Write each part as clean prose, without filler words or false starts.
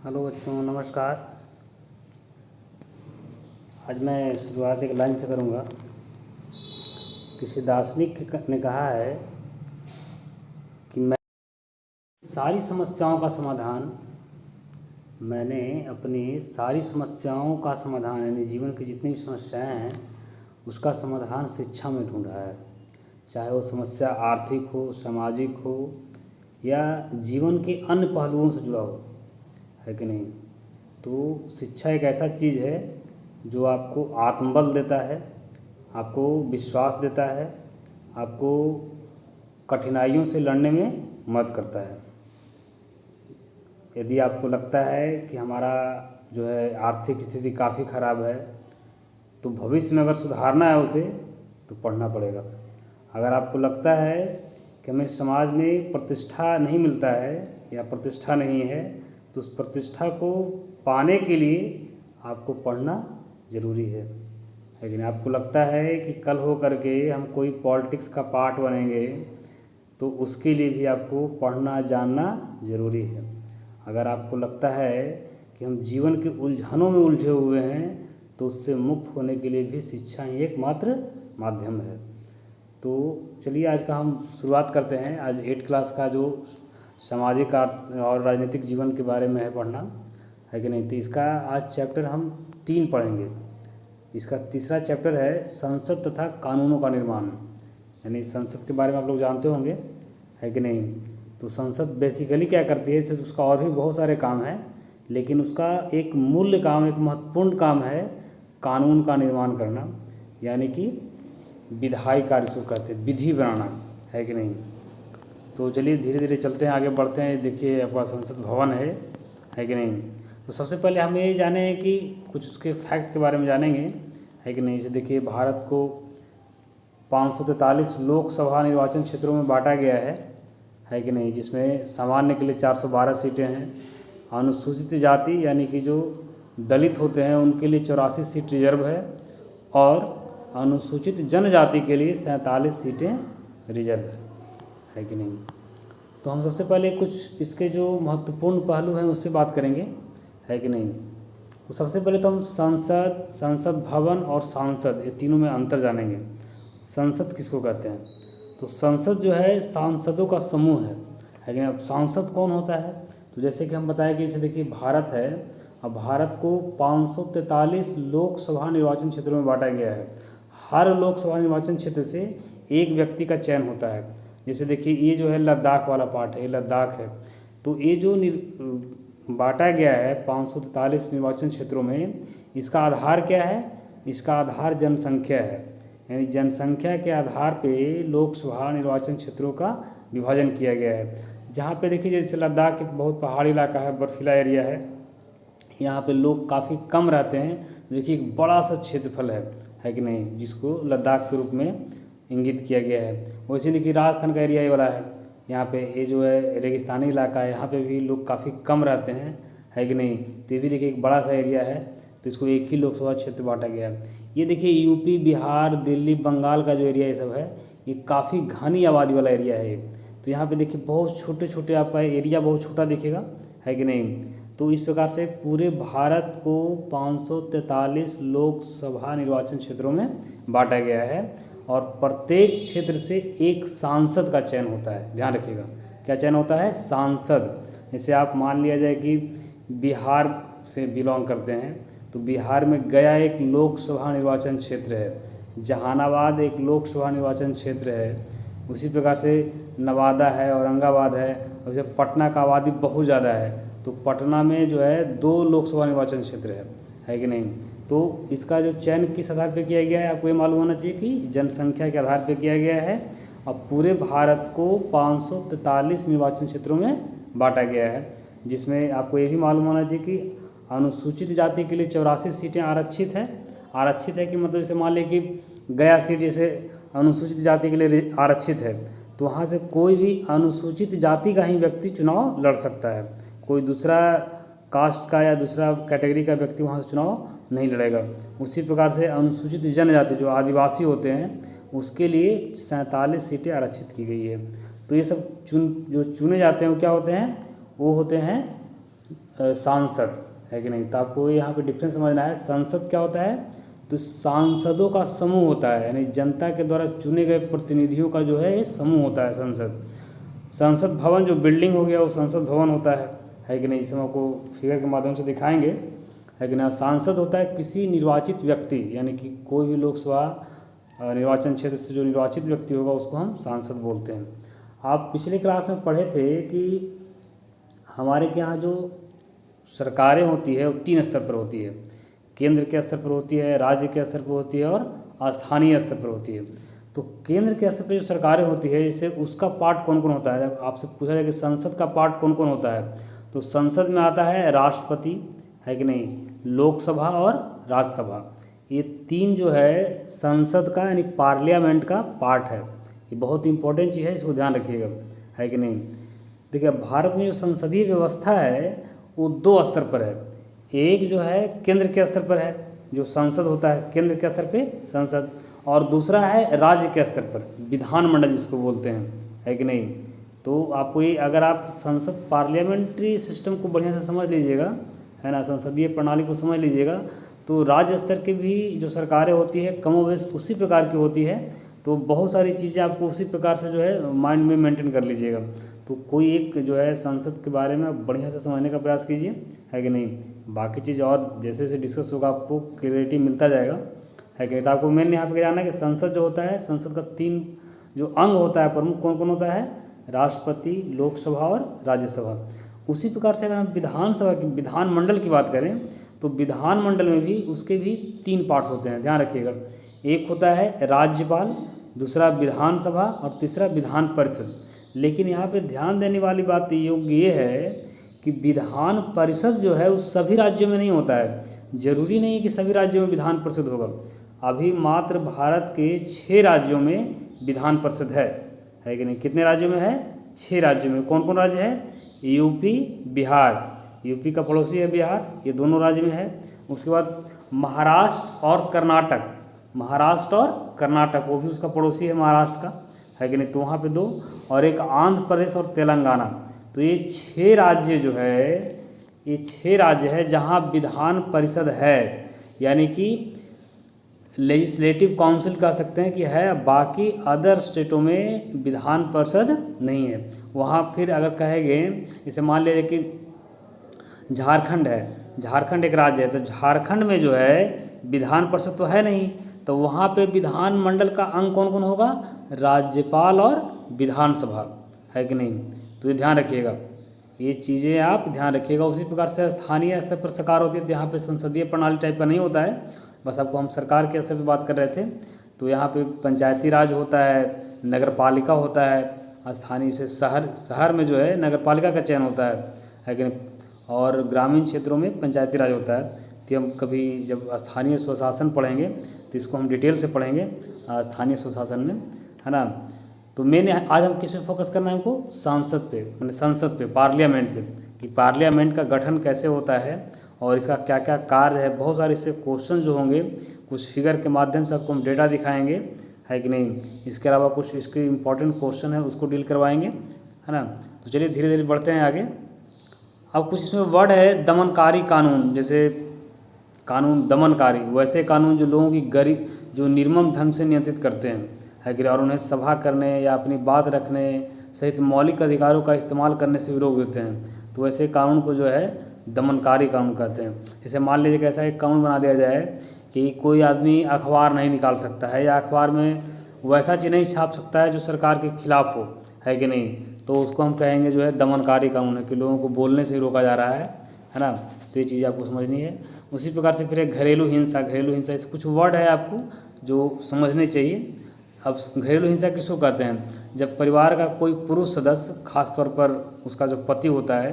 Hello बच्चों, नमस्कार। आज मैं शुरुआत एक लाइन से करूँगा। किसी दार्शनिक ने कहा है कि मैंने अपनी सारी समस्याओं का समाधान यानी जीवन की जितनी भी समस्याएं हैं उसका समाधान शिक्षा में ढूंढा है। चाहे वो समस्या आर्थिक हो, सामाजिक हो या जीवन के अन्य पहलुओं से जुड़ा हो, है कि नहीं। तो शिक्षा एक ऐसा चीज़ है जो आपको आत्मबल देता है, आपको विश्वास देता है, आपको कठिनाइयों से लड़ने में मदद करता है। यदि आपको लगता है कि हमारा जो है आर्थिक स्थिति काफ़ी ख़राब है, तो भविष्य में अगर सुधारना है उसे तो पढ़ना पड़ेगा। अगर आपको लगता है कि हमें समाज में प्रतिष्ठा नहीं मिलता है या प्रतिष्ठा नहीं है, तो उस प्रतिष्ठा को पाने के लिए आपको पढ़ना ज़रूरी है। लेकिन आपको लगता है कि कल हो करके हम कोई पॉलिटिक्स का पार्ट बनेंगे, तो उसके लिए भी आपको पढ़ना जानना ज़रूरी है। अगर आपको लगता है कि हम जीवन के उलझनों में उलझे हुए हैं, तो उससे मुक्त होने के लिए भी शिक्षा ही एकमात्र माध्यम है। तो चलिए आज का हम शुरुआत करते हैं। आज 8 क्लास का जो सामाजिक और राजनीतिक जीवन के बारे में है पढ़ना, है कि नहीं। तो इसका आज चैप्टर हम 3 पढ़ेंगे। इसका तीसरा चैप्टर है संसद तथा कानूनों का निर्माण, यानी संसद के बारे में आप लोग जानते होंगे, है कि नहीं। तो संसद बेसिकली क्या करती है, इससे उसका और भी बहुत सारे काम हैं, लेकिन उसका एक मूल्य काम, एक महत्वपूर्ण काम है कानून का निर्माण करना, यानी कि विधायी कार्य को कहते हैं, विधि बनाना, है कि नहीं। तो चलिए धीरे धीरे चलते हैं, आगे बढ़ते हैं। देखिए आपका संसद भवन है कि नहीं। तो सबसे पहले हम ये जाने कि कुछ उसके फैक्ट के बारे में जानेंगे, है कि नहीं। जैसे देखिए भारत को 543 लोकसभा निर्वाचन क्षेत्रों में बांटा गया है कि नहीं, जिसमें सामान्य के लिए 412 सीटें हैं। अनुसूचित जाति यानी कि जो दलित होते हैं उनके लिए 84 सीट रिजर्व है, और अनुसूचित जनजाति के लिए 47 सीटें रिजर्व है कि नहीं। तो हम सबसे पहले कुछ इसके जो महत्वपूर्ण पहलू हैं उस पर बात करेंगे, है कि नहीं। तो सबसे पहले तो हम संसद, संसद भवन और सांसद, ये तीनों में अंतर जानेंगे। संसद किसको कहते हैं, तो संसद जो है सांसदों का समूह है कि नहीं। अब सांसद कौन होता है, तो जैसे कि हम बताएं कि जैसे देखिए भारत है, अब भारत को 543 लोकसभा निर्वाचन क्षेत्रों में बांटा गया है। हर लोकसभा निर्वाचन क्षेत्र से एक व्यक्ति का चयन होता है। जैसे देखिए ये जो है लद्दाख वाला पार्ट है, ये लद्दाख है। तो ये जो बांटा गया है 543 निर्वाचन क्षेत्रों में, इसका आधार क्या है, इसका आधार जनसंख्या है, यानी जनसंख्या के आधार पे लोकसभा निर्वाचन क्षेत्रों का विभाजन किया गया है। जहाँ पे देखिए जैसे लद्दाख एक बहुत पहाड़ी इलाका है, बर्फीला एरिया है, यहाँ पे लोग काफ़ी कम रहते हैं। देखिए एक बड़ा सा क्षेत्रफल है कि नहीं, जिसको लद्दाख के रूप में इंगित किया गया है। वैसे देखिए राजस्थान का एरिया ये वाला है, यहाँ पे ये जो है रेगिस्तानी इलाका है, यहाँ पे भी लोग काफ़ी कम रहते हैं, है कि नहीं। तो ये भी देखिए एक बड़ा सा एरिया है, तो इसको एक ही लोकसभा क्षेत्र बांटा गया है। ये देखिए यूपी, बिहार, दिल्ली, बंगाल का जो एरिया ये सब है, ये काफ़ी घनी आबादी वाला एरिया है। तो यहाँ पे देखिए बहुत छोटे छोटे आपका एरिया बहुत छोटा दिखेगा, है कि नहीं। तो इस प्रकार से पूरे भारत को 543 लोकसभा निर्वाचन क्षेत्रों में बांटा गया है, और प्रत्येक क्षेत्र से एक सांसद का चयन होता है। ध्यान रखिएगा, क्या चयन होता है, सांसद। जैसे आप मान लिया जाए कि बिहार से बिलोंग करते हैं, तो बिहार में गया एक लोकसभा निर्वाचन क्षेत्र है, जहानाबाद एक लोकसभा निर्वाचन क्षेत्र है, उसी प्रकार से नवादा है, औरंगाबाद है, वैसे पटना का आबादी बहुत ज़्यादा है, तो पटना में जो है 2 लोकसभा निर्वाचन क्षेत्र है कि नहीं। तो इसका जो चयन किस आधार पर किया गया है, आपको ये मालूम होना चाहिए कि जनसंख्या के आधार पर किया गया है। और पूरे भारत को 543 निर्वाचन क्षेत्रों में बांटा गया है, जिसमें आपको ये भी मालूम होना चाहिए कि अनुसूचित जाति के लिए 84 सीटें आरक्षित हैं। आरक्षित है कि मतलब जैसे मान लीजिए कि गया सीट जैसे अनुसूचित जाति के लिए आरक्षित है, तो वहाँ से कोई भी अनुसूचित जाति का ही व्यक्ति चुनाव लड़ सकता है, कोई दूसरा कास्ट का या दूसरा कैटेगरी का व्यक्ति वहाँ से चुनाव नहीं लड़ेगा। उसी प्रकार से अनुसूचित जनजाति जो आदिवासी होते हैं उसके लिए 47 सीटें आरक्षित की गई है। तो ये सब जो चुने जाते हैं वो क्या होते हैं, वो होते हैं सांसद, है कि नहीं। तो आपको यहाँ पे डिफरेंस समझना है। संसद क्या होता है, तो सांसदों का समूह होता है, यानी जनता के द्वारा चुने गए प्रतिनिधियों का जो है ये समूह होता है संसद। संसद भवन जो बिल्डिंग हो गया वो संसद भवन होता है कि नहीं। इसे हम आपको फिगर के माध्यम से दिखाएंगे, है कि ना। सांसद होता है किसी निर्वाचित व्यक्ति, यानी कि कोई भी लोकसभा निर्वाचन क्षेत्र से जो निर्वाचित व्यक्ति होगा उसको हम सांसद बोलते हैं। आप पिछले क्लास में पढ़े थे कि हमारे के यहाँ जो सरकारें होती है वो 3 स्तर पर होती है। केंद्र के स्तर पर होती है, राज्य के स्तर पर होती है और स्थानीय स्तर पर होती है। तो केंद्र के स्तर पर जो सरकारें होती है, जैसे उसका पार्ट कौन कौन होता है। जब आपसे पूछा जाए कि संसद का पार्ट कौन कौन होता है, तो संसद में आता है राष्ट्रपति, है कि नहीं, लोकसभा और राज्यसभा। ये 3 जो है संसद का यानी पार्लियामेंट का पार्ट है। ये बहुत इंपॉर्टेंट चीज़ है, इसको ध्यान रखिएगा, है कि नहीं। देखिए भारत में जो संसदीय व्यवस्था है वो 2 स्तर पर है। एक जो है केंद्र के स्तर पर है, जो संसद होता है केंद्र के स्तर पे संसद, और दूसरा है राज्य के स्तर पर विधानमंडल जिसको बोलते हैं, है कि नहीं। तो आपको ये, अगर आप संसद पार्लियामेंट्री सिस्टम को बढ़िया से समझ लीजिएगा, है ना, संसदीय प्रणाली को समझ लीजिएगा, तो राज्य स्तर की भी जो सरकारें होती है कमोबेश उसी प्रकार की होती है। तो बहुत सारी चीज़ें आपको उसी प्रकार से जो है माइंड में मेंटेन कर लीजिएगा। तो कोई एक जो है संसद के बारे में बढ़िया से समझने का प्रयास कीजिए, है कि नहीं। बाकी चीज़ और जैसे जैसे डिस्कस होगा आपको क्लियरिटी मिलता जाएगा, है कि नहीं। तो आपको मेन यहाँ पे जानना है कि संसद जो होता है, संसद का 3 जो अंग होता है प्रमुख, कौन कौन होता है, राष्ट्रपति, लोकसभा और राज्यसभा। उसी प्रकार से अगर हम विधानसभा की, विधानमंडल की बात करें, तो विधानमंडल में भी उसके भी 3 पार्ट होते हैं, ध्यान रखिएगा। एक होता है राज्यपाल, दूसरा विधानसभा और तीसरा विधान परिषद। लेकिन यहाँ पे ध्यान देने वाली बात ये है कि विधान परिषद जो है वो सभी राज्यों में नहीं होता है। जरूरी नहीं है कि सभी राज्यों में विधान परिषद होगा। अभी मात्र भारत के 6 राज्यों में विधान परिषद है कि नहीं। कितने राज्यों में है, 6 राज्यों में। कौन कौन राज्य है, यूपी, बिहार, यूपी का पड़ोसी है बिहार, ये दोनों राज्य में है। उसके बाद महाराष्ट्र और कर्नाटक, महाराष्ट्र और कर्नाटक वो भी उसका पड़ोसी है महाराष्ट्र का, है कि नहीं। तो वहाँ पे 2, और एक आंध्र प्रदेश और तेलंगाना। तो ये 6 राज्य जो है, ये 6 राज्य है जहाँ विधान परिषद है, यानी कि लेजिस्लेटिव काउंसिल कह सकते हैं कि है। बाकी अदर स्टेटों में विधान परिषद नहीं है। वहाँ फिर अगर कहेंगे, जैसे मान लीजिए कि झारखंड है, झारखंड एक राज्य है, तो झारखंड में जो है विधान परिषद तो है नहीं, तो वहाँ पे विधानमंडल का अंग कौन कौन होगा, राज्यपाल और विधानसभा, है कि नहीं। तो ये ध्यान रखिएगा, ये चीज़ें आप ध्यान रखिएगा। उसी प्रकार से स्थानीय स्तर पर सरकार होती है, जहाँ पे संसदीय प्रणाली टाइप का नहीं होता है। बस आपको हम सरकार के स्तर पर बात कर रहे थे। तो यहाँ पे पंचायती राज होता है, नगर पालिका होता है, स्थानीय से शहर में जो है नगर पालिका का चयन होता है कि नहीं, और ग्रामीण क्षेत्रों में पंचायती राज होता है। तो हम कभी जब स्थानीय स्वशासन पढ़ेंगे तो इसको हम डिटेल से पढ़ेंगे स्थानीय स्वशासन में, है ना। तो मैंने आज हम किस पे फोकस करना है हमको, सांसद पे, मैंने संसद पे, पार्लियामेंट पे, कि पार्लियामेंट का गठन कैसे होता है और इसका क्या क्या कार्य है। बहुत सारे इससे क्वेश्चन जो होंगे, कुछ फिगर के माध्यम से आपको हम डेटा दिखाएंगे, है कि नहीं। इसके अलावा कुछ इसके इम्पॉर्टेंट क्वेश्चन है उसको डील करवाएंगे, है ना। तो चलिए धीरे धीरे बढ़ते हैं आगे। अब कुछ इसमें वर्ड है, दमनकारी कानून, जैसे कानून दमनकारी, वैसे कानून जो लोगों की गरीब, जो निर्मम ढंग से नियंत्रित करते हैं, है कि, और उन्हें सभा करने या अपनी बात रखने सहित मौलिक अधिकारों का इस्तेमाल करने से विरोध देते हैं। तो वैसे कानून को जो है दमनकारी कानून कहते हैं। जैसे मान लीजिए कि ऐसा एक कानून बना दिया जाए कि कोई आदमी अखबार नहीं निकाल सकता है, या अखबार में वैसा चीज़ नहीं छाप सकता है जो सरकार के खिलाफ हो, है कि नहीं। तो उसको हम कहेंगे जो है दमनकारी कानून है, कि लोगों को बोलने से रोका जा रहा है ना। तो ये चीज़ आपको समझनी है। उसी प्रकार से फिर एक घरेलू हिंसा, घरेलू हिंसा इस कुछ वर्ड है आपको जो समझने चाहिए। अब घरेलू हिंसा किसको कहते हैं, जब परिवार का कोई पुरुष सदस्य, खास तौर पर उसका जो पति होता है,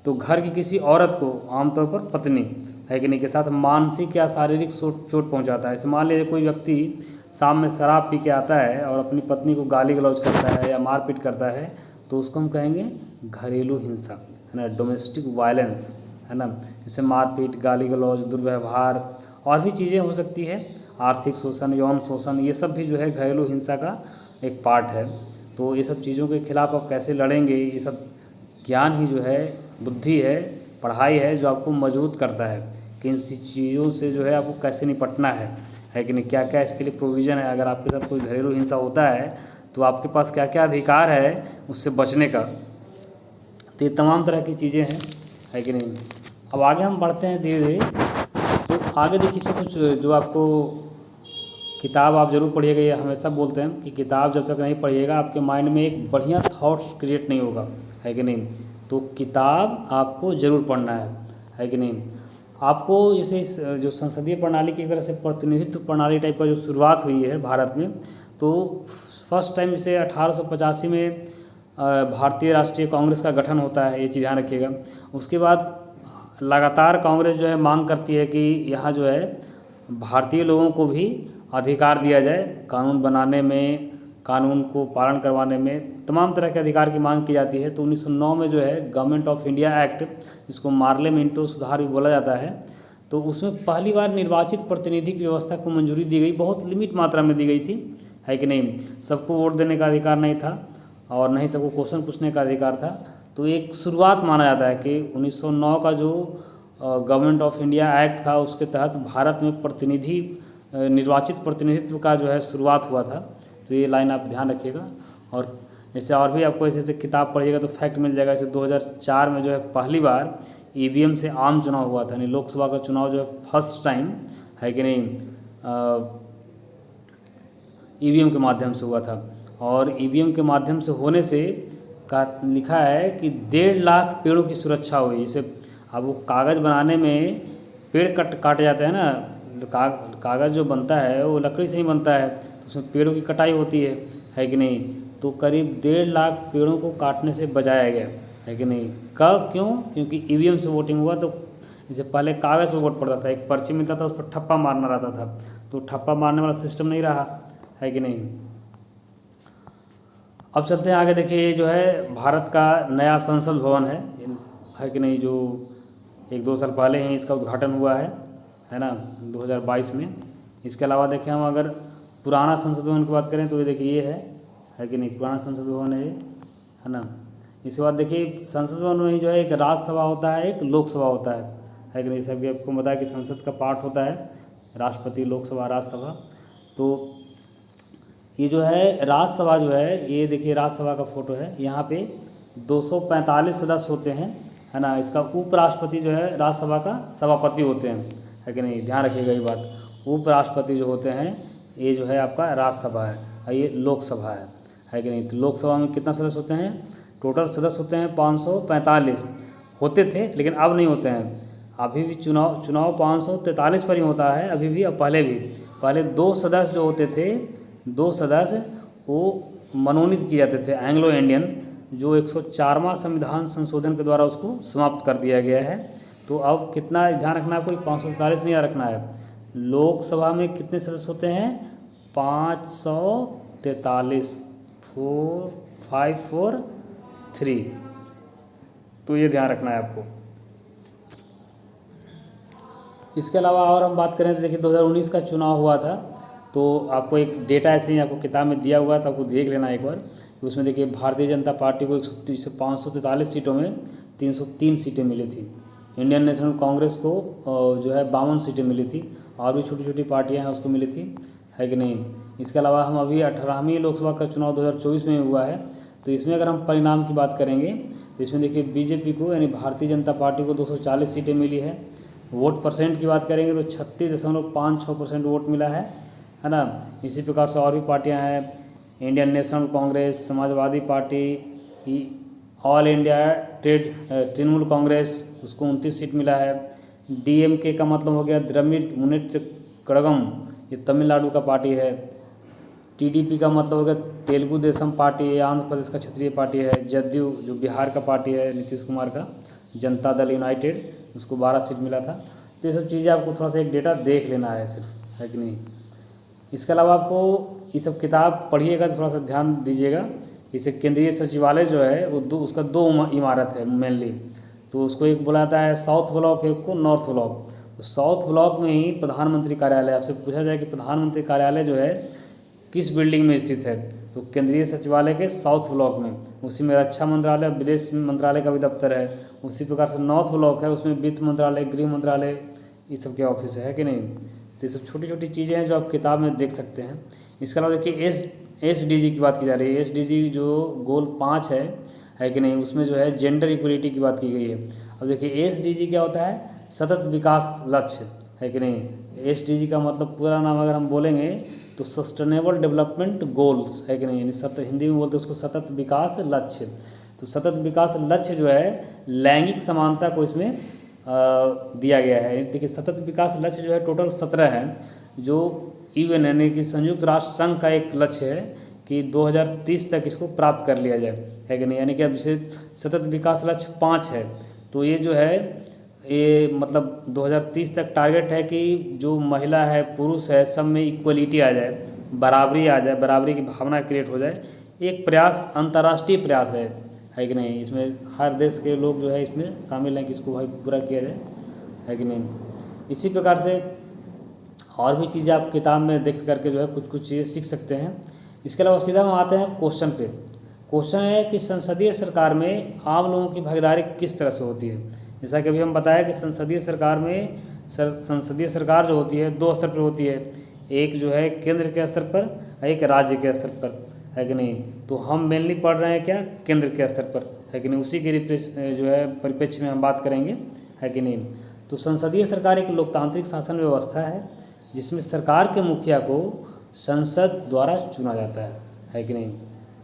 तो घर की किसी औरत को, आमतौर पर पत्नी, है कि नहीं, के साथ मानसिक या शारीरिक चोट पहुंचाता है। जैसे मान लीजिए कोई व्यक्ति शाम में शराब पी के आता है और अपनी पत्नी को गाली गलौज करता है या मारपीट करता है, तो उसको हम कहेंगे घरेलू हिंसा, है ना, डोमेस्टिक वायलेंस, है ना। जैसे मारपीट, गाली गलौज, दुर्व्यवहार और भी चीज़ें हो सकती है, आर्थिक शोषण, यौन शोषण, ये सब भी जो है घरेलू हिंसा का एक पार्ट है। तो ये सब चीज़ों के खिलाफ आप कैसे लड़ेंगे, ये सब ज्ञान ही जो है, बुद्धि है, पढ़ाई है जो आपको मजबूत करता है कि इन चीज़ों से जो है आपको कैसे निपटना है कि नहीं, क्या क्या इसके लिए प्रोविज़न है। अगर आपके साथ कोई घरेलू हिंसा होता है तो आपके पास क्या क्या अधिकार है उससे बचने का। तो ये तमाम तरह की चीज़ें हैं, है कि नहीं। अब आगे हम बढ़ते हैं धीरे धीरे। तो आगे देखिए इसमें कुछ जो आपको किताब आप ज़रूर पढ़िएगा। ये हमेशा बोलते हैं कि किताब जब तक नहीं पढ़िएगा आपके माइंड में एक बढ़िया थॉट्स क्रिएट नहीं होगा, है कि नहीं। तो किताब आपको ज़रूर पढ़ना है कि नहीं। आपको जैसे इस जो संसदीय प्रणाली की एक तरह से प्रतिनिधित्व प्रणाली टाइप का जो शुरुआत हुई है भारत में, तो फर्स्ट टाइम जैसे 1885 में भारतीय राष्ट्रीय कांग्रेस का गठन होता है, ये चीज़ ध्यान रखिएगा। उसके बाद लगातार कांग्रेस जो है मांग करती है कि यहाँ जो है भारतीय लोगों को भी अधिकार दिया जाए, कानून बनाने में, कानून को पालन करवाने में तमाम तरह के अधिकार की मांग की जाती है। तो 1909 में जो है गवर्नमेंट ऑफ इंडिया एक्ट, इसको मार्ले मिंटो सुधार भी बोला जाता है, तो उसमें पहली बार निर्वाचित प्रतिनिधि की व्यवस्था को मंजूरी दी गई। बहुत लिमिट मात्रा में दी गई थी, है कि नहीं। सबको वोट देने का अधिकार नहीं था और नहीं सबको क्वेश्चन पूछने का अधिकार था। तो एक शुरुआत माना जाता है कि 1909 का जो गवर्नमेंट ऑफ इंडिया एक्ट था उसके तहत भारत में निर्वाचित प्रतिनिधित्व का जो है शुरुआत हुआ था। तो ये लाइन आप ध्यान रखिएगा। और जैसे और भी आपको ऐसे किताब पढ़िएगा तो फैक्ट मिल जाएगा। जैसे 2004 में जो है पहली बार ईवीएम से आम चुनाव हुआ था, यानी लोकसभा का चुनाव जो है फर्स्ट टाइम, है कि नहीं, ईवीएम के माध्यम से हुआ था। और ईवीएम के माध्यम से होने से का लिखा है कि 1.5 लाख पेड़ों की सुरक्षा हुई। जैसे अब वो कागज़ बनाने में पेड़ काटे जाते हैं ना, कागज़ जो बनता है वो लकड़ी से ही बनता है, तो उसमें पेड़ों की कटाई होती है कि नहीं। तो करीब 1.5 लाख पेड़ों को काटने से बचाया गया, है कि नहीं। कब, क्यों? क्योंकि ईवीएम से वोटिंग हुआ। तो जैसे पहले कागज़ पर वोट पड़ता था, एक पर्ची मिलता था, उस पर ठप्पा मारना रहता था, तो ठप्पा मारने वाला सिस्टम नहीं रहा, है कि नहीं। अब चलते हैं आगे। देखिए ये जो है भारत का नया संसद भवन है कि नहीं, जो 1-2 साल पहले ही इसका उद्घाटन हुआ है ना, 2022 में। इसके अलावा देखें हम अगर पुराना संसद भवन की बात करें तो ये देखिए ये है कि नहीं, पुराना संसद भवन है ना। इसके बाद देखिए संसद भवन में ही जो है एक राज्यसभा होता है, एक लोकसभा होता है कि नहीं। सभी आपको पता है कि संसद का पार्ट होता है राष्ट्रपति, लोकसभा, राज्यसभा। तो ये जो है राज्यसभा जो है, ये देखिए राज्यसभा का फोटो है। यहाँ पे 245 सदस्य होते हैं, है ना। इसका उपराष्ट्रपति जो है राज्यसभा का सभापति होते हैं, है कि नहीं। ध्यान रखिएगा ये बात। उपराष्ट्रपति जो होते हैं ये जो है आपका राज्यसभा है और ये लोकसभा है कि नहीं। तो लोकसभा में कितना सदस्य होते हैं? टोटल सदस्य होते हैं 545 होते थे, लेकिन अब नहीं होते हैं। अभी भी चुनाव 543 पर ही होता है अभी भी। अब पहले 2 सदस्य जो होते थे, 2 सदस्य वो मनोनीत किए जाते थे, एंग्लो इंडियन, जो 104वां संविधान संशोधन के द्वारा उसको समाप्त कर दिया गया है। तो अब कितना ध्यान रखना है, कोई 543 नहीं रखना है। लोकसभा में कितने सदस्य होते हैं? 543, 4543। तो ये ध्यान रखना है आपको। इसके अलावा और हम बात करें तो देखिए 2019 का चुनाव हुआ था, तो आपको एक डेटा ऐसे ही आपको किताब में दिया हुआ है, तो आपको देख लेना एक बार। उसमें देखिए भारतीय जनता पार्टी को 543 सीटों में 303 सीटें मिली थी। इंडियन नेशनल कांग्रेस को जो है 52 सीटें मिली थी, और भी छोटी छोटी पार्टियां हैं उसको मिली थी, है कि नहीं। इसके अलावा हम अभी 18वीं लोकसभा का चुनाव 2024 में हुआ है, तो इसमें अगर हम परिणाम की बात करेंगे तो इसमें देखिए बीजेपी को, यानी भारतीय जनता पार्टी को 240 सीटें मिली है। वोट परसेंट की बात करेंगे तो 36.56% वोट मिला है ना। इसी प्रकार से और भी पार्टियां हैं, Indian national Congress, Samajwadi party, all India Trinamool Congress, उसको 29 सीट मिला है। डीएमके का मतलब हो गया द्रविड़ मुनेत्र कड़गम, ये तमिलनाडु का पार्टी है। टीडीपी का मतलब हो गया तेलुगु देशम पार्टी, ये आंध्र प्रदेश का क्षेत्रीय पार्टी है। जदयू जो बिहार का पार्टी है नीतीश कुमार का, जनता दल यूनाइटेड, उसको 12 सीट मिला था। तो ये सब चीज़ें आपको थोड़ा सा एक डेटा देख लेना है सिर्फ, है कि नहीं। इसके अलावा आपको ये सब किताब पढ़िएगा तो थोड़ा सा ध्यान दीजिएगा। इसे केंद्रीय सचिवालय जो है वो उसका 2 इमारत है मेनली, तो उसको एक बुलाता है साउथ ब्लॉक, एक को नॉर्थ ब्लॉक। तो साउथ ब्लॉक में ही प्रधानमंत्री कार्यालय, आपसे पूछा जाए कि प्रधानमंत्री कार्यालय जो है किस बिल्डिंग में स्थित है, तो केंद्रीय सचिवालय के साउथ ब्लॉक में। उसी में रक्षा मंत्रालय, विदेश मंत्रालय का भी दफ्तर है, उसी प्रकार से नॉर्थ ब्लॉक है, उसमें वित्त मंत्रालय, गृह मंत्रालय, ये सब के ऑफिस है कि नहीं। तो ये सब छोटी छोटी चीज़ें हैं जो आप किताब में देख सकते हैं। इसके अलावा देखिए SDG की बात की जा रही है। SDG जो गोल 5 है कि नहीं, उसमें जो है जेंडर इक्वलिटी की बात की गई है। अब देखिए SDG क्या होता है, सतत विकास लक्ष्य है कि नहीं। SDG का मतलब पूरा नाम अगर हम बोलेंगे तो सस्टेनेबल डेवलपमेंट गोल्स है कि नहीं, यानी हिंदी में बोलते हैं उसको सतत विकास लक्ष्य। तो सतत विकास लक्ष्य जो है लैंगिक समानता को इसमें दिया गया है। देखिए सतत विकास लक्ष्य जो है टोटल 17 है, जो UN यानी कि संयुक्त राष्ट्र संघ का एक लक्ष्य है कि 2030 तक इसको प्राप्त कर लिया जाए, है कि नहीं। यानी कि अब जैसे सतत विकास लक्ष्य 5 है, तो ये जो है ये मतलब 2030 तक टारगेट है कि जो महिला है पुरुष है सब में इक्वलिटी आ जाए, बराबरी आ जाए, बराबरी की भावना क्रिएट हो जाए। एक प्रयास, अंतर्राष्ट्रीय प्रयास है कि नहीं। इसमें हर देश के लोग जो है इसमें शामिल हैं कि इसको भाई पूरा किया जाए, है कि नहीं। इसी प्रकार से और भी चीज़ें आप किताब में देख करके जो है कुछ कुछ चीज़ें सीख सकते हैं। इसके अलावा सीधा हम आते हैं क्वेश्चन पे। क्वेश्चन है कि संसदीय सरकार में आम लोगों की भागीदारी किस तरह से होती है। जैसा कि अभी हम बताया कि संसदीय सरकार में संसदीय सरकार जो होती है 2 स्तर पर होती है, एक जो है केंद्र के स्तर पर, एक राज्य के स्तर पर, है कि नहीं। तो हम मेनली पढ़ रहे हैं क्या, केंद्र के स्तर पर, है कि नहीं। उसी के जो है परिप्रेक्ष्य में हम बात करेंगे, है कि नहीं। तो संसदीय सरकार एक लोकतांत्रिक शासन व्यवस्था है जिसमें सरकार के मुखिया को संसद द्वारा चुना जाता है कि नहीं।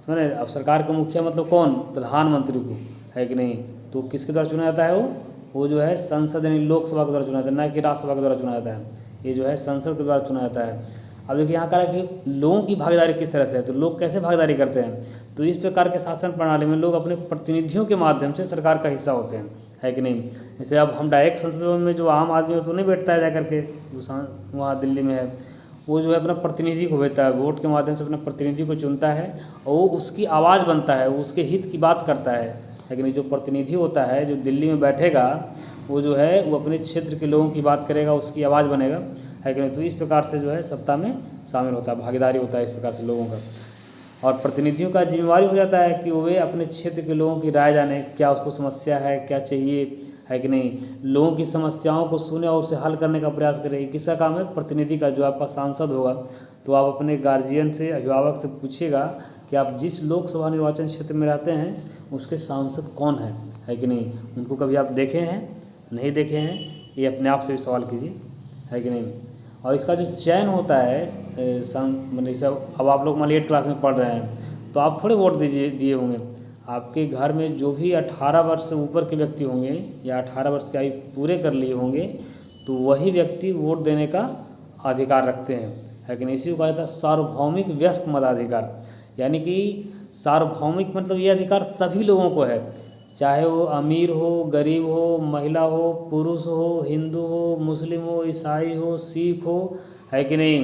समझे। अब सरकार का मुखिया मतलब कौन, प्रधानमंत्री को, है कि नहीं। तो किसके द्वारा चुना जाता है, वो जो है संसद यानी लोकसभा के द्वारा चुना जाता है, ना कि राज्यसभा के द्वारा चुना जाता है। ये जो है संसद के द्वारा चुना जाता है। अब देखिए यहाँ कहा कि लोगों की भागीदारी किस तरह से है, तो लोग कैसे भागीदारी करते हैं। तो इस प्रकार के शासन प्रणाली में लोग अपने प्रतिनिधियों के माध्यम से सरकार का हिस्सा होते हैं, है कि नहीं। जैसे अब हम डायरेक्ट संसद में जो आम आदमी हो तो नहीं बैठता है जाकर के, जो वहाँ दिल्ली में है, वो जो है अपना प्रतिनिधि को भेजता है, वोट के माध्यम से अपने प्रतिनिधि को चुनता है और वो उसकी आवाज़ बनता है, वो उसके हित की बात करता है कि नहीं। जो प्रतिनिधि होता है जो दिल्ली में बैठेगा वो जो है वो अपने क्षेत्र के लोगों की बात करेगा, उसकी आवाज़ बनेगा, है कि नहीं। तो इस प्रकार से जो है सत्ता में शामिल होता है, भागीदारी होता है इस प्रकार से लोगों का। और प्रतिनिधियों का जिम्मेवारी हो जाता है कि वे अपने क्षेत्र के लोगों की राय जाने, क्या उसको समस्या है, क्या चाहिए, है कि नहीं। लोगों की समस्याओं को सुने और उसे हल करने का प्रयास करें। किसका काम है, प्रतिनिधि का। जो आपका सांसद होगा तो आप अपने गार्जियन से, अभिभावक से पूछिएगा कि आप जिस लोकसभा निर्वाचन क्षेत्र में रहते हैं उसके सांसद कौन है कि नहीं। उनको कभी आप देखे हैं, नहीं देखे हैं, ये अपने आप से भी सवाल कीजिए, है कि नहीं। और इसका जो चयन होता है मतलब अब आप लोग मान लीजिए 8 क्लास में पढ़ रहे हैं तो आप थोड़े वोट दिए होंगे। आपके घर में जो भी 18 वर्ष से ऊपर के व्यक्ति होंगे या 18 वर्ष की आयु पूरे कर लिए होंगे तो वही व्यक्ति वोट देने का अधिकार रखते हैं, है कि नहीं। इसी को कहा जाता है सार्वभौमिक वयस्क मताधिकार। यानी कि सार्वभौमिक मतलब ये अधिकार सभी लोगों को है, चाहे वो अमीर हो, गरीब हो, महिला हो, पुरुष हो, हिंदू हो, मुस्लिम हो, ईसाई हो, सिख हो, है कि नहीं।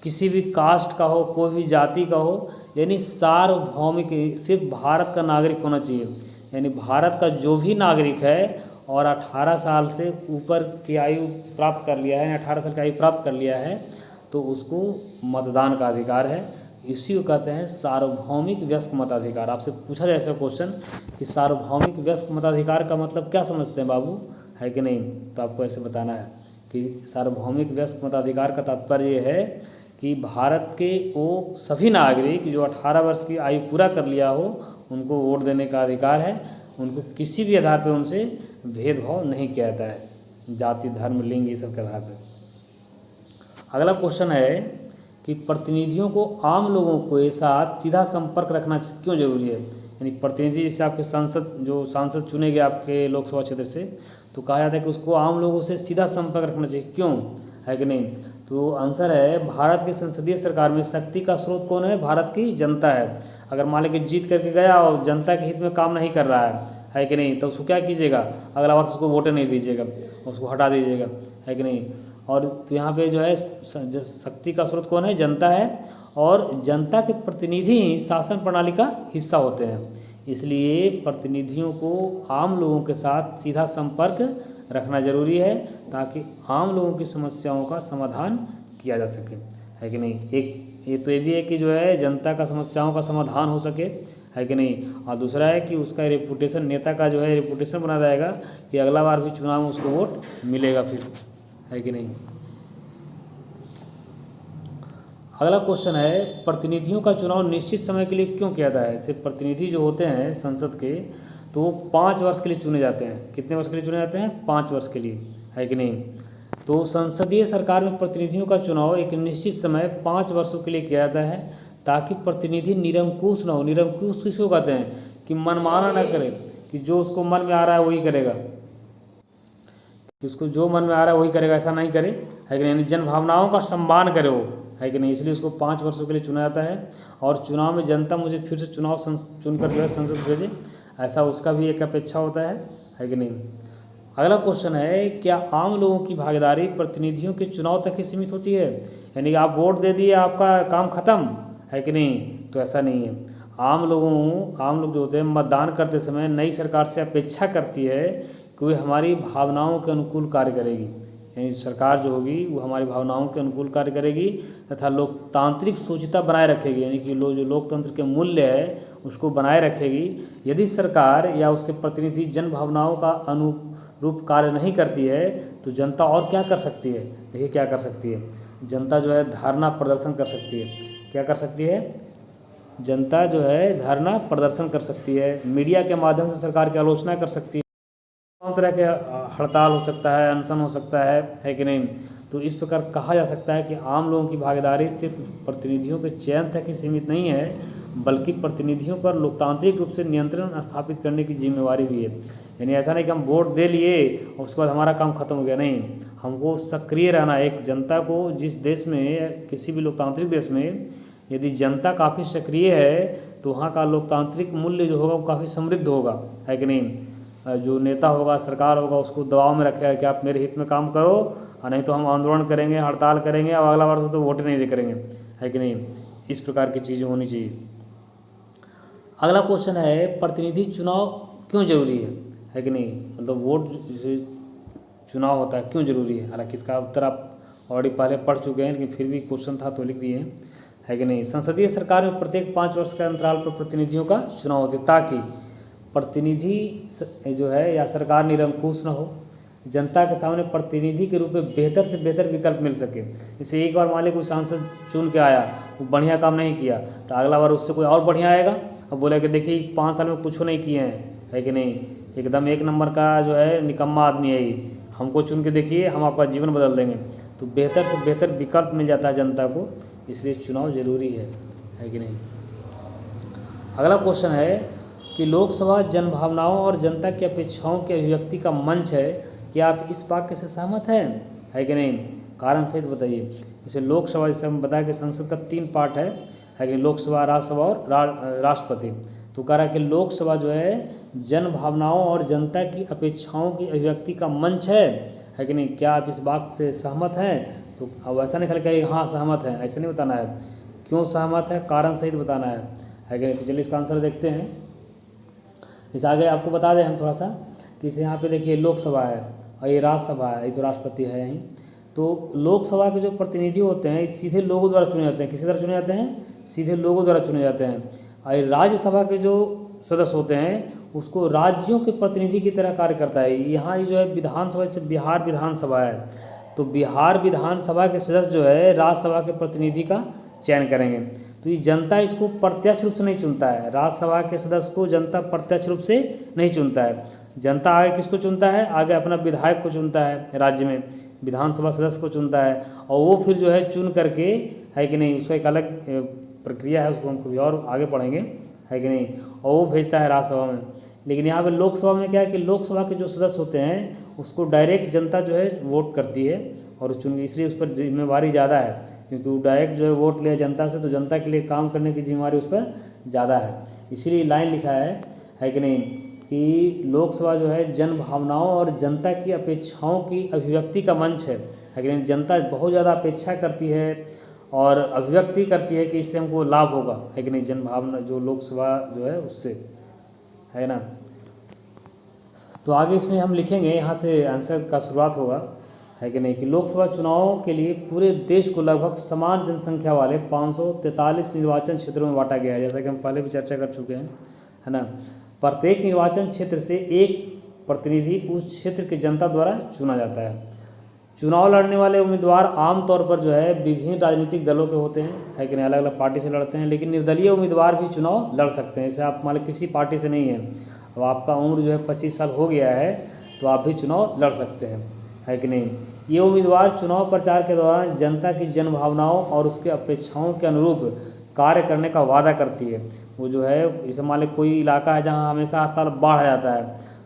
किसी भी कास्ट का हो, कोई भी जाति का हो, यानी सार्वभौमिक सिर्फ भारत का नागरिक होना चाहिए। यानी भारत का जो भी नागरिक है और 18 साल से ऊपर की आयु प्राप्त कर लिया है, 18 साल की आयु प्राप्त कर लिया है तो उसको मतदान का अधिकार है। इसी को कहते हैं सार्वभौमिक वयस्क मताधिकार। आपसे पूछा जाए ऐसा क्वेश्चन कि सार्वभौमिक वयस्क मताधिकार का मतलब क्या समझते हैं बाबू, है कि नहीं। तो आपको ऐसे बताना है कि सार्वभौमिक वयस्क मताधिकार का तात्पर्य ये है कि भारत के वो सभी नागरिक जो 18 वर्ष की आयु पूरा कर लिया हो उनको वोट देने का अधिकार है। उनको किसी भी आधार पर उनसे भेदभाव नहीं किया जाता है, जाति, धर्म, लिंग, ये सब के आधार पर। अगला क्वेश्चन है कि प्रतिनिधियों को आम लोगों के साथ सीधा संपर्क रखना क्यों जरूरी है। यानी प्रतिनिधि जैसे आपके सांसद चुने गए आपके लोकसभा क्षेत्र से, तो कहा जाता है कि उसको आम लोगों से सीधा संपर्क रखना चाहिए, क्यों, है कि नहीं। तो आंसर है भारत की संसदीय सरकार में शक्ति का स्रोत कौन है, भारत की जनता है। अगर मान लीजिए जीत करके गया और जनता के हित में काम नहीं कर रहा है कि नहीं, तो उसको क्या कीजिएगा, अगला वर्ष उसको वोट नहीं दीजिएगा, उसको हटा दीजिएगा, है कि नहीं। और तो यहाँ पे जो है शक्ति का स्रोत कौन है, जनता है। और जनता के प्रतिनिधि ही शासन प्रणाली का हिस्सा होते हैं, इसलिए प्रतिनिधियों को आम लोगों के साथ सीधा संपर्क रखना जरूरी है ताकि आम लोगों की समस्याओं का समाधान किया जा सके, है कि नहीं। एक ये तो ये भी है कि जो है जनता का समस्याओं का समाधान हो सके, है कि नहीं। और दूसरा है कि उसका रेपुटेशन, नेता का जो है रेपुटेशन बना रहेगा कि अगला बार भी चुनाव में उसको वोट मिलेगा फिर, है कि नहीं। अगला क्वेश्चन है, प्रतिनिधियों का चुनाव निश्चित समय के लिए क्यों किया जाता है। सिर्फ प्रतिनिधि जो होते हैं संसद के, तो वो 5 वर्ष के लिए चुने जाते हैं। कितने वर्ष के लिए चुने जाते हैं? 5 वर्ष के लिए, है कि नहीं। तो संसदीय सरकार में प्रतिनिधियों का चुनाव एक निश्चित समय 5 वर्षों के लिए किया जाता है, ताकि प्रतिनिधि निरंकुश न हो। निरंकुश किसको कहते हैं? कि मनमाना न करे, कि जो उसको मन में आ रहा है वही करेगा, किसको जो मन में आ रहा है वही करेगा, ऐसा नहीं करे, है कि नहीं। जन भावनाओं का सम्मान करे वो, है कि नहीं। इसलिए उसको 5 वर्षों के लिए चुना जाता है। और चुनाव में जनता मुझे फिर से चुनाव चुनकर जो है संसद भेजे, ऐसा उसका भी एक अपेक्षा होता है कि नहीं। अगला क्वेश्चन है, क्या आम लोगों की भागीदारी प्रतिनिधियों के चुनाव तक ही सीमित होती है। यानी कि आप वोट दे दिए, आपका काम खत्म, है कि नहीं। तो ऐसा नहीं है। आम लोग जो होते हैं मतदान करते समय नई सरकार से अपेक्षा करती है कि वे हमारी भावनाओं के अनुकूल कार्य करेगी। यानी सरकार जो होगी वो हमारी भावनाओं के अनुकूल कार्य करेगी तथा लोकतांत्रिक सोचिता बनाए रखेगी। यानी कि जो लोकतंत्र के मूल्य है उसको बनाए रखेगी। यदि सरकार या उसके प्रतिनिधि जन भावनाओं का अनुरूप कार्य नहीं करती है तो जनता और क्या कर सकती है। देखिए क्या कर सकती है, जनता जो है धरना प्रदर्शन कर सकती है। क्या कर सकती है? जनता जो है धरना प्रदर्शन कर सकती है। मीडिया के माध्यम से सरकार की आलोचना कर सकती है। तमाम तरह के हड़ताल हो सकता है, अनशन हो सकता है कि नहीं। तो इस प्रकार कहा जा सकता है कि आम लोगों की भागीदारी सिर्फ प्रतिनिधियों के चयन तक ही सीमित नहीं है, बल्कि प्रतिनिधियों पर लोकतांत्रिक रूप से नियंत्रण स्थापित करने की जिम्मेवारी भी है। यानी ऐसा नहीं कि हम वोट दे लिए और उसके बाद हमारा काम खत्म हो गया, नहीं। हमको सक्रिय रहना। एक जनता को, जिस देश में, किसी भी लोकतांत्रिक देश में यदि जनता काफ़ी सक्रिय है तो वहाँ का लोकतांत्रिक मूल्य जो होगा वो काफ़ी समृद्ध होगा, है कि नहीं। जो नेता होगा, सरकार होगा, उसको दबाव में रखेगा कि आप मेरे हित में काम करो, और नहीं तो हम आंदोलन करेंगे, हड़ताल करेंगे, और अगला वर्ष तो वोट नहीं दे करेंगे, है कि नहीं। इस प्रकार की चीज़ें होनी चाहिए। अगला क्वेश्चन है, प्रतिनिधि चुनाव क्यों जरूरी है कि नहीं। मतलब वोट जैसे चुनाव होता है क्यों जरूरी है। हालांकि इसका उत्तर आप ऑलरेडी पहले पढ़ चुके हैं, लेकिन फिर भी क्वेश्चन था तो लिख दिए हैं, है कि नहीं। संसदीय सरकार में प्रत्येक 5 वर्ष के अंतराल पर प्रतिनिधियों का चुनाव होता है, ताकि प्रतिनिधि जो है या सरकार निरंकुश न हो, जनता के सामने प्रतिनिधि के रूप में बेहतर से बेहतर विकल्प मिल सके। जैसे एक बार मान लीजिए कोई सांसद चुन के आया, वो बढ़िया काम नहीं किया, तो अगला बार उससे कोई और बढ़िया आएगा और बोलेगा कि देखिए 5 साल में कुछ नहीं किए हैं, है कि नहीं। एकदम 1 नंबर का जो है निकम्मा आदमी है ये, हमको चुन के देखिए, हम आपका जीवन बदल देंगे। तो बेहतर से बेहतर विकल्प मिल जाता है जनता को, इसलिए चुनाव ज़रूरी है कि नहीं। अगला क्वेश्चन है कि लोकसभा जन भावनाओं और जनता की अपेक्षाओं की अभिव्यक्ति का मंच है, क्या आप इस वाक्य से सहमत हैं, है कि नहीं। कारण सहित बताइए। जैसे लोकसभा, जैसे हम बताया कि संसद का 3 पार्ट है कि लोकसभा, राज्यसभा और राष्ट्रपति। तो कह रहा है कि लोकसभा जो है जन भावनाओं और जनता की अपेक्षाओं की अभिव्यक्ति का मंच है कि नहीं। क्या आप इस बात से सहमत हैं। तो अब ऐसा नहीं कि हाँ सहमत है, ऐसे नहीं बताना है, क्यों सहमत है, कारण सहित बताना है कि नहीं। तो चलिए इसका आंसर देखते हैं। इस आगे आपको बता दें हम थोड़ा सा कि इसे यहाँ पे देखिए लोकसभा है और ये राज्यसभा है, ये तो राष्ट्रपति है यहीं। तो लोकसभा के जो प्रतिनिधि होते हैं सीधे लोगों द्वारा चुने जाते हैं। किसी द्वारा चुने जाते हैं? सीधे लोगों द्वारा चुने जाते हैं। और राज्यसभा के जो सदस्य होते हैं उसको राज्यों के प्रतिनिधि की तरह कार्य करता है। यहाँ ये जो है विधानसभा, जैसे बिहार विधानसभा है, तो बिहार विधानसभा के सदस्य जो है राज्यसभा के प्रतिनिधि का चयन करेंगे। तो ये जनता इसको प्रत्यक्ष रूप से नहीं चुनता है। राज्यसभा के सदस्य को जनता प्रत्यक्ष रूप से नहीं चुनता है। जनता आगे किसको चुनता है? आगे अपना विधायक को चुनता है, राज्य में विधानसभा सदस्य को चुनता है, और वो फिर जो है चुन करके, है कि नहीं, उसका एक अलग प्रक्रिया है, उसको हम कभी और आगे पढ़ेंगे, है कि नहीं, और वो भेजता है राज्यसभा में। लेकिन यहाँ पे लोकसभा में क्या है कि लोकसभा के जो सदस्य होते हैं उसको डायरेक्ट जनता जो है वोट करती है और चुन, इसलिए उस पर जिम्मेवारी ज़्यादा है, क्योंकि वो डायरेक्ट जो है वोट लिया जनता से, तो जनता के लिए काम करने की जिम्मेवारी उस पर ज़्यादा है। इसीलिए लाइन लिखा है कि नहीं, कि लोकसभा जो है जन भावनाओं और जनता की अपेक्षाओं की अभिव्यक्ति का मंच है कि नहीं। जनता बहुत ज़्यादा अपेक्षा करती है और अभिव्यक्ति करती है कि इससे हमको लाभ होगा, है कि नहीं, जन भावना जो लोकसभा जो है उससे, है ना। तो आगे इसमें हम लिखेंगे, यहाँ से आंसर का शुरुआत होगा, है कि नहीं, कि लोकसभा चुनाव के लिए पूरे देश को लगभग समान जनसंख्या वाले 543 निर्वाचन क्षेत्रों में बांटा गया है, जैसा कि हम पहले भी चर्चा कर चुके हैं, है ना। प्रत्येक निर्वाचन क्षेत्र से एक प्रतिनिधि उस क्षेत्र की जनता द्वारा चुना जाता है। चुनाव लड़ने वाले उम्मीदवार आमतौर पर जो है विभिन्न राजनीतिक दलों के होते हैं, है कि नहीं, अलग अलग पार्टी से लड़ते हैं, लेकिन निर्दलीय उम्मीदवार भी चुनाव लड़ सकते हैं। जैसे आप मान लो किसी पार्टी से नहीं है, अब आपका उम्र जो है 25 साल हो गया है, तो आप भी चुनाव लड़ सकते हैं, है कि नहीं। ये उम्मीदवार चुनाव प्रचार के दौरान जनता की जनभावनाओं और उसके अपेक्षाओं के अनुरूप कार्य करने का वादा करती है। वो जो है, जैसे मान लो कोई इलाका है जहाँ हमेशा हर साल बाढ़ आ जाता है,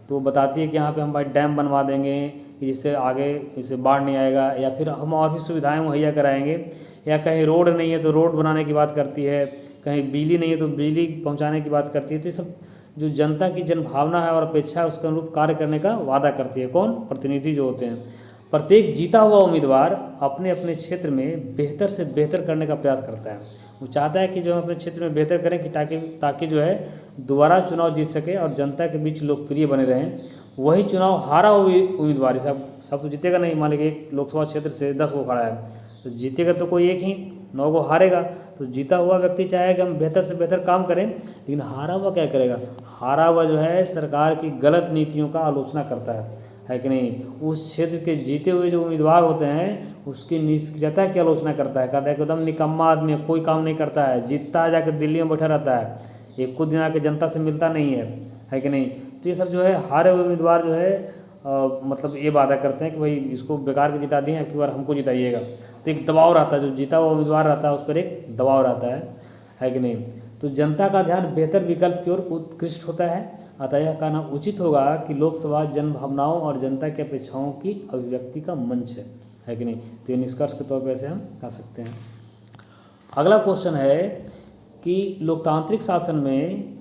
तो वो बताती है कि यहाँ पे हम भाई डैम बनवा देंगे जिससे आगे इसे बाढ़ नहीं आएगा, या फिर हम और भी सुविधाएं मुहैया कराएंगे, या कहीं रोड नहीं है तो रोड बनाने की बात करती है, कहीं बिजली नहीं है तो बिजली पहुँचाने की बात करती है। तो ये सब जो जनता की जनभावना है और अपेक्षा है उसके अनुरूप कार्य करने का वादा करती है। कौन? प्रतिनिधि जो होते हैं। प्रत्येक जीता हुआ उम्मीदवार अपने अपने क्षेत्र में बेहतर से बेहतर करने का प्रयास करता है। वो चाहता है कि जो हम अपने क्षेत्र में बेहतर करें कि ताकि जो है दोबारा चुनाव जीत सके और जनता के बीच लोकप्रिय बने रहें। वही चुनाव हारा हुआ उम्मीदवार, सब तो जीतेगा नहीं, मान लीजिए एक लोकसभा क्षेत्र से 10 को खड़ा है, तो जीतेगा तो कोई एक ही, 9 को हारेगा। तो जीता हुआ व्यक्ति चाहेगा कि हम बेहतर से बेहतर काम करें, लेकिन हारा हुआ क्या करेगा? हारा हुआ जो है सरकार की गलत नीतियों का आलोचना करता है कि नहीं। उस क्षेत्र के जीते हुए जो उम्मीदवार होते हैं उसकी निष्क्रियता की आलोचना करता है, कहता है कि एकदम निकम्मा आदमी है, कोई काम नहीं करता है, जीतता है जाकर दिल्ली में बैठा रहता है, एक खुद दिन आके जनता से मिलता नहीं है कि नहीं। तो ये सब जो है हारे हुए उम्मीदवार जो है मतलब ये वादा करते हैं कि भाई इसको बेकार के जिता दिए, अब की बार हमको जिताइएगा। तो एक दबाव रहता है, जो जीता हुआ उम्मीदवार रहता है उस पर एक दबाव रहता है कि नहीं। तो जनता का ध्यान बेहतर विकल्प की ओर उत्कृष्ट होता है। अतः यह कहना उचित होगा कि लोकसभा जन भावनाओं और जनता की अपेक्षाओं की अभिव्यक्ति का मंच है कि नहीं। तो ये निष्कर्ष के तौर पर ऐसे हम कह सकते हैं। अगला क्वेश्चन है कि लोकतांत्रिक शासन में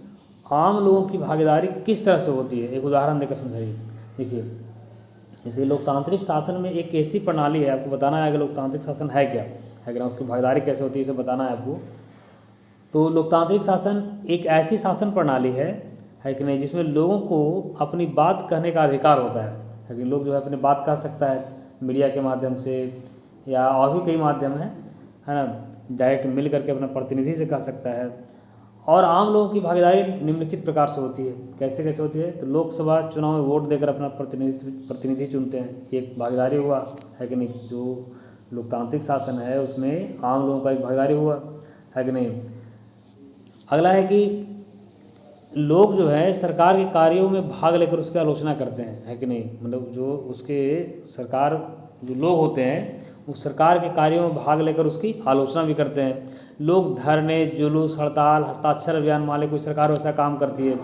आम लोगों की भागीदारी किस तरह से होती है, एक उदाहरण देकर समझाइए। देखिए, जैसे लोकतांत्रिक शासन में एक ऐसी प्रणाली है, आपको बताना है कि लोकतांत्रिक शासन है क्या, है कि ना, उसकी भागीदारी कैसे होती है, इसे बताना है आपको। तो लोकतांत्रिक शासन एक ऐसी शासन प्रणाली है कि नहीं, जिसमें लोगों को अपनी बात कहने का अधिकार होता है कि लोग जो है अपनी बात कह सकता है मीडिया के माध्यम से, या और भी कई माध्यम है ना, डायरेक्ट मिल करके अपना प्रतिनिधि से कह सकता है। और आम लोगों की भागीदारी निम्नलिखित प्रकार से होती है। कैसे कैसे होती है? तो लोकसभा चुनाव में वोट देकर अपना प्रतिनिधि चुनते हैं, एक भागीदारी हुआ, है कि नहीं। जो लोकतांत्रिक शासन है उसमें आम लोगों का एक भागीदारी हुआ, है कि नहीं। अगला है कि लोग जो है सरकार के कार्यों में भाग लेकर उसकी आलोचना करते हैं, है कि नहीं। मतलब जो उसके सरकार जो लोग होते हैं उस सरकार के कार्यों में भाग लेकर उसकी आलोचना भी करते हैं। लोग धरने, जुलूस, हड़ताल, हस्ताक्षर अभियान, मान ली कोई सरकार वैसा काम करती है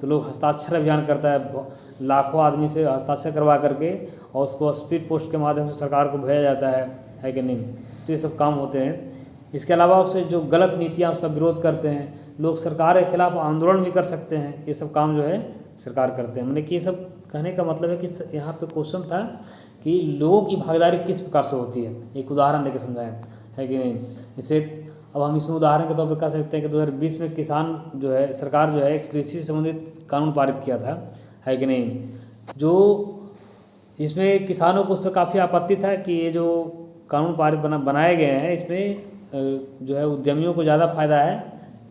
तो लोग हस्ताक्षर अभियान करता है, लाखों आदमी से हस्ताक्षर करवा करके और उसको स्पीड पोस्ट के माध्यम से सरकार को भेजा जाता है कि नहीं। तो ये सब काम होते हैं। इसके अलावा उससे जो गलत नीतियाँ उसका विरोध करते हैं, लोग सरकार के खिलाफ आंदोलन भी कर सकते हैं। ये सब काम जो है सरकार करते हैं। मतलब कि ये सब कहने का मतलब है कि यहाँ पे क्वेश्चन था कि लोगों की भागीदारी किस प्रकार से होती है, एक उदाहरण देकर समझाएं, है कि नहीं। जैसे अब हम इसमें उदाहरण के तौर पर कह सकते हैं कि 2020 में किसान जो है, सरकार जो है कृषि से संबंधित कानून पारित किया था, है कि नहीं। जो इसमें किसानों को उस पर काफ़ी आपत्ति था कि ये जो कानून पारित बनाए गए हैं इसमें जो है उद्यमियों को ज़्यादा फायदा है,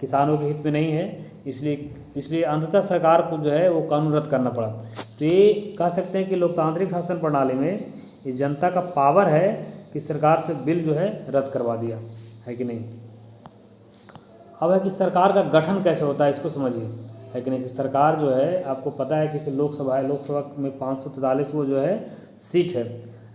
किसानों के हित में नहीं है। इसलिए अंततः सरकार को जो है वो कानून रद्द करना पड़ा। तो ये कह सकते हैं कि लोकतांत्रिक शासन प्रणाली में इस जनता का पावर है कि सरकार से बिल जो है रद्द करवा दिया, है कि नहीं। अब है कि सरकार का गठन कैसे होता है, इसको समझिए, है कि नहीं। सरकार जो है आपको पता है कि लोकसभा है, लोकसभा में 543 वो जो है सीट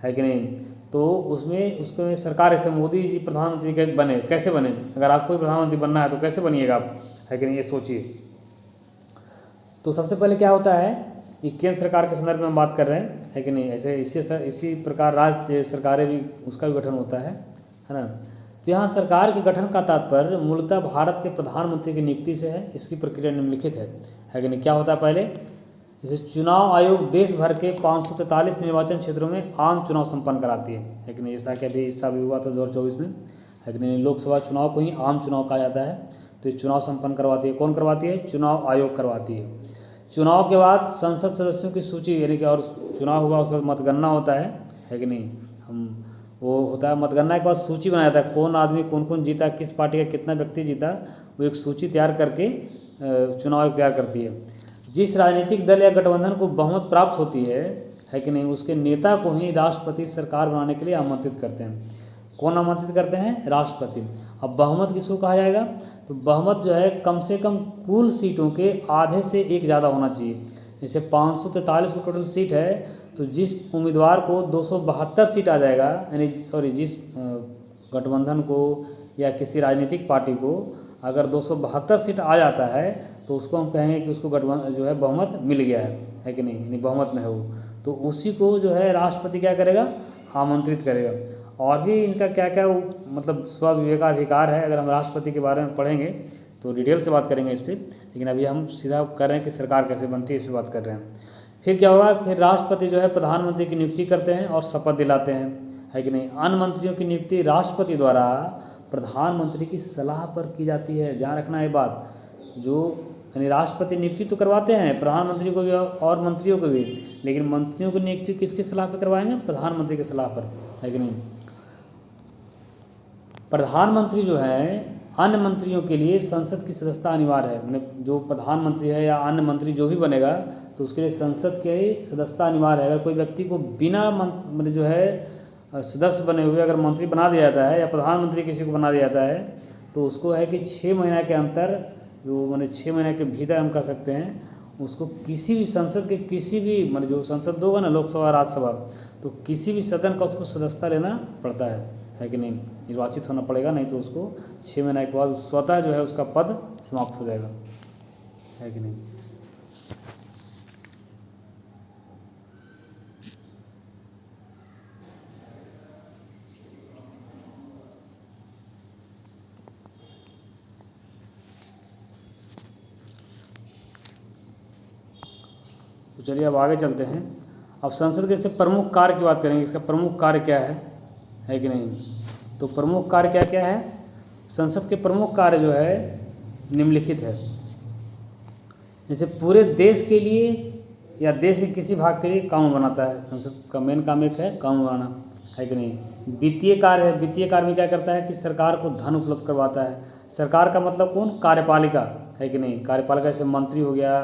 है कि नहीं। तो उसमें सरकार ऐसे मोदी जी प्रधानमंत्री बने, कैसे बने? अगर आपको भी प्रधानमंत्री बनना है तो कैसे बनिएगा आप, है कि नहीं, ये सोचिए। तो सबसे पहले क्या होता है कि केंद्र सरकार के संदर्भ में हम बात कर रहे हैं, है कि नहीं। ऐसे इसी प्रकार राज्य सरकारें भी, उसका भी गठन होता है ना। तो यहाँ सरकार के गठन का तात्पर्य मूलतः भारत के प्रधानमंत्री की नियुक्ति से है। इसकी प्रक्रिया निम्नलिखित है कि नहीं। क्या होता है पहले, जैसे चुनाव आयोग देश भर के 543 निर्वाचन क्षेत्रों में आम चुनाव संपन्न कराती है कि नहीं। जैसा कि अभी हिस्सा भी हुआ था 2024 में, है कि नहीं। लोकसभा चुनाव को ही आम चुनाव कहा जाता है। तो ये चुनाव संपन्न करवाती है, कौन करवाती है? चुनाव आयोग करवाती है। चुनाव के बाद संसद सदस्यों की सूची, यानी कि और चुनाव हुआ उस पर मतगणना होता है कि नहीं। हम वो होता है मतगणना के बाद सूची बनाया जाता है, कौन आदमी कौन कौन जीता, किस पार्टी का कितना व्यक्ति जीता, वो एक सूची तैयार करके चुनाव आयोग तैयार करती है। जिस राजनीतिक दल या गठबंधन को बहुमत प्राप्त होती है कि नहीं, उसके नेता को ही राष्ट्रपति सरकार बनाने के लिए आमंत्रित करते हैं। कौन आमंत्रित करते हैं? राष्ट्रपति। अब बहुमत किसको कहा जाएगा? तो बहुमत जो है कम से कम कुल सीटों के आधे से एक ज़्यादा होना चाहिए। जैसे 543 को टोटल सीट है, तो जिस उम्मीदवार को 272 सीट आ जाएगा, यानी जिस गठबंधन को या किसी राजनीतिक पार्टी को अगर 272 सीट आ जाता है तो उसको हम कहेंगे कि उसको गठबंधन जो है बहुमत मिल गया है कि नहीं, यानी बहुमत में है वो। तो उसी को जो है राष्ट्रपति क्या करेगा? आमंत्रित करेगा। और भी इनका क्या क्या मतलब स्वविवेकाधिकार है, अगर हम राष्ट्रपति के बारे में पढ़ेंगे तो डिटेल से बात करेंगे इस पर, लेकिन अभी हम सीधा कर रहे हैं कि सरकार कैसे बनती है इस पर बात कर रहे हैं। फिर क्या होगा? फिर राष्ट्रपति जो है प्रधानमंत्री की नियुक्ति करते हैं और शपथ दिलाते हैं, है कि नहीं। अन्य मंत्रियों की नियुक्ति राष्ट्रपति द्वारा प्रधानमंत्री की सलाह पर की जाती है। ध्यान रखना ये बात, जो यानी राष्ट्रपति नियुक्ति तो करवाते हैं प्रधानमंत्री को भी और मंत्रियों को भी, लेकिन मंत्रियों की नियुक्ति किसकी सलाह पर करवाएंगे? प्रधानमंत्री की सलाह पर, है कि नहीं। प्रधानमंत्री जो है अन्य मंत्रियों के लिए संसद की सदस्यता अनिवार्य है। मैंने जो प्रधानमंत्री है या अन्य मंत्री जो भी बनेगा तो उसके लिए संसद की सदस्यता अनिवार्य है। अगर कोई व्यक्ति को बिना मतलब जो है सदस्य बने हुए अगर मंत्री बना दिया जाता है या प्रधानमंत्री किसी को बना दिया जाता है तो उसको है कि 6 महीने के अंतर, जो मैंने 6 महीने के भीतर हम कह सकते हैं, उसको किसी भी संसद के किसी भी मतलब जो संसद होगा ना, लोकसभा राज्यसभा, तो किसी भी सदन का उसको सदस्यता लेना पड़ता है कि नहीं, निर्वाचित होना पड़ेगा, नहीं तो उसको 6 महीने के बाद स्वतः जो है उसका पद समाप्त हो जाएगा, है कि नहीं। तो चलिए अब आगे चलते हैं। अब संसद के से प्रमुख कार्य की बात करेंगे, इसका प्रमुख कार्य क्या है कि नहीं। तो प्रमुख कार्य क्या क्या है? संसद के प्रमुख कार्य जो है निम्नलिखित है। जैसे पूरे देश के लिए या देश के किसी भाग के लिए कानून बनाता है। संसद का मेन काम एक है कानून बनाना, है कि नहीं। वित्तीय कार्य है, वित्तीय कार्य में क्या करता है कि सरकार को धन उपलब्ध करवाता है। सरकार का मतलब कौन? कार्यपालिका, है कि नहीं। कार्यपालिका जैसे मंत्री हो गया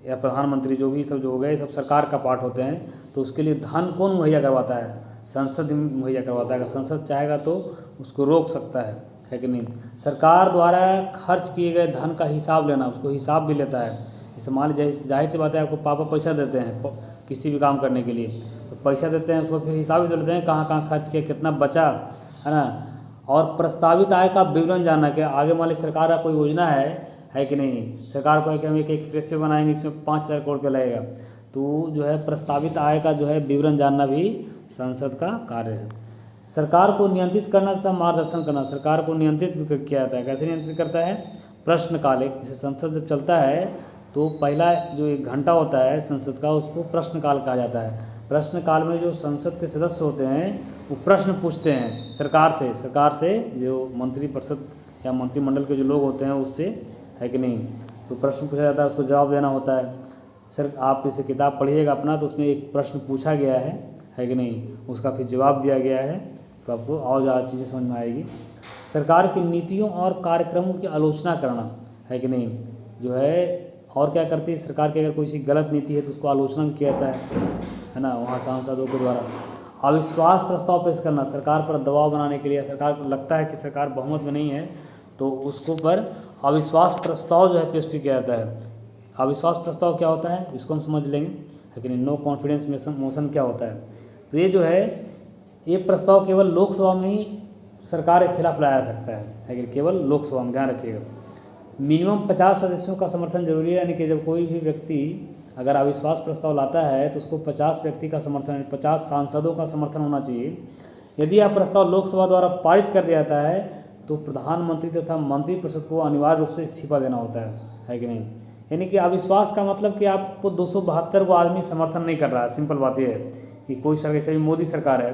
या प्रधानमंत्री, जो भी सब जो हो गए, सब सरकार का पार्ट होते हैं। तो उसके लिए धन कौन मुहैया करवाता है? संसद मुहैया करवाता है। अगर संसद चाहेगा तो उसको रोक सकता है कि नहीं। सरकार द्वारा खर्च किए गए धन का हिसाब लेना, उसको हिसाब भी लेता है। जैसे मान लीजिए, जाहिर सी बात है, आपको पापा पैसा देते हैं किसी भी काम करने के लिए, तो पैसा देते हैं, उसको फिर हिसाब भी तो लेते हैं कहाँ कहाँ खर्च किया, कितना बचा, है ना। और प्रस्तावित आय का विवरण जानना, कि आगे मान लीजिए सरकार का कोई योजना है कि नहीं। सरकार को है कि हम एक एक्सप्रेसवे बनाएंगे, इसमें 5,000 करोड़ रुपया लगेगा, तो जो है प्रस्तावित आय का जो है विवरण जानना भी संसद का कार्य है। सरकार को नियंत्रित करना तथा मार्गदर्शन करना, सरकार को नियंत्रित किया जाता है। कैसे नियंत्रित करता है? प्रश्नकाल, इसे संसद जब चलता है तो पहला जो 1 घंटा होता है संसद का, उसको प्रश्नकाल कहा जाता है। प्रश्नकाल में जो संसद के सदस्य होते हैं वो प्रश्न पूछते हैं सरकार से जो मंत्रिपरिषद या मंत्रिमंडल के जो लोग होते हैं उससे, है कि नहीं। तो प्रश्न पूछा जाता है, उसको जवाब देना होता है। सर आप इसे किताब पढ़िएगा अपना, तो उसमें एक प्रश्न पूछा गया है कि नहीं, उसका फिर जवाब दिया गया है, तो आपको और ज़्यादा चीज़ें समझ में आएगी। सरकार की नीतियों और कार्यक्रमों की आलोचना करना, है कि नहीं, जो है। और क्या करती है सरकार की? अगर कोई सी गलत नीति है तो उसको आलोचना भी किया जाता है ना, वहाँ सांसदों के द्वारा। अविश्वास प्रस्ताव पेश करना, सरकार पर दबाव बनाने के लिए, सरकार को लगता है कि सरकार बहुमत में नहीं है तो उसको पर अविश्वास प्रस्ताव जो है पेश भी किया जाता है। अविश्वास प्रस्ताव क्या होता है इसको हम समझ लेंगे, है कि नहीं। नो कॉन्फिडेंस मोशन क्या होता है? तो ये जो है, ये प्रस्ताव केवल लोकसभा में ही सरकार के खिलाफ लाया जा सकता है कि केवल लोकसभा में, ध्यान रखिएगा। मिनिमम 50 सदस्यों का समर्थन जरूरी है, यानी कि जब कोई भी व्यक्ति अगर अविश्वास प्रस्ताव लाता है तो उसको 50 व्यक्ति का समर्थन, 50 सांसदों का समर्थन होना चाहिए। यदि यह प्रस्ताव लोकसभा द्वारा पारित कर दिया जाता है तो प्रधानमंत्री तथा मंत्रिपरिषद को अनिवार्य रूप से इस्तीफा देना होता है कि नहीं। यानी कि अविश्वास का मतलब कि आपको 272 को आदमी समर्थन नहीं कर रहा है। सिंपल बात यह है कि कोई सरकार, जैसे मोदी सरकार है,